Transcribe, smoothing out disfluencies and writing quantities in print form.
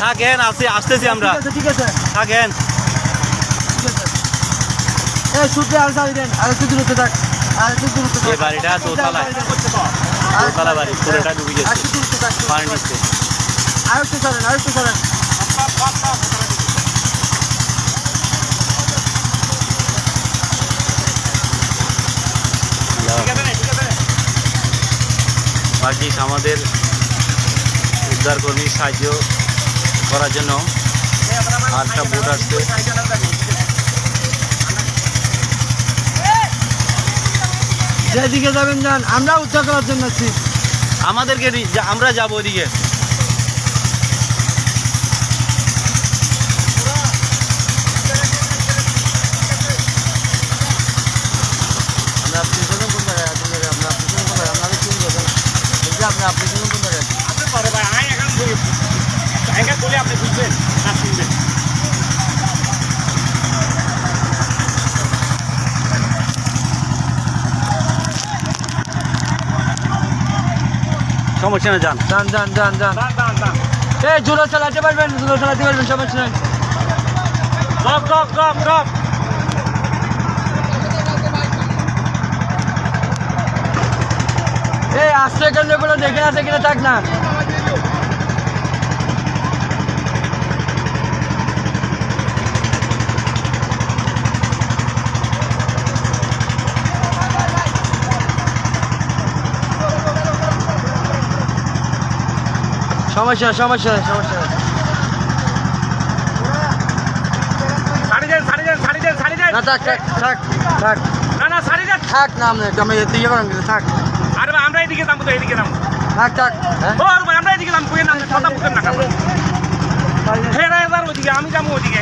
থাকেন, আসতেছি আমরা। ঠিক আছে থাকেন। এই সূত্রে আর চাবি দেন, আর একটু দূরত্বে থাক, আর একটু দূরত্বে থাক। এই বাড়িটা দোতলায়, দোতলা বাড়ি পুরোটা ডুবে আর গেছে একটু দূরত্বে থাক, পানি নিচ্ছে। আর একটু সরেন, আর একটু সরেন। বাকি আমাদের উদ্ধার কর্মী সাহায্য করার জন্য আরেকটা বোট আসছে। যেদিকে যাবেন যান, আমরা উদ্ধার করার জন্য আছি। আমাদেরকে আমরা যাবো ওইদিকে। আপনার পিছনে কোন জায়গায় আছেন? আপনার পিছনে কোন জায়গায়? আপনাদের কোন জায়গায়? বলছি আপনার পিছনে কোন জায়গায়? আপনি পারে ভাই আই এখন জায়গা বলে আপনি বুঝবেন না শুনবেন। সমস্যা না, যান। যান যান যান যান। দান দান দান এই জোরে চালাতে পারবেন, জোরে চালাতে পারবেন, সমস্যা নাই। ড্রপ ড্রপ ড্রপ ড্রপ এই আশ্রয় কেন্দ্রগুলো দেখে আছে কিনা থাক না। সমস্যা সমস্যা সমস্যা ছাড়ি দেন ছাড়ি দেন ছাড়ি দেন ছাড়ি দেন না, থাক থাক থাক থাক না না ছাড়ি দেন। থাক না, আমি দিয়ে করেন কিন্তু থাক আরে ভাই আমরা এদিকে যাবো তো এদিকে যাবো। থাক থাক। হ্যাঁ ও ভাই আমরা এদিকে যাবো, বুঝেন না কথা বুঝেন না। হেরা ওইদিকে আমি যাবো ওইদিকে।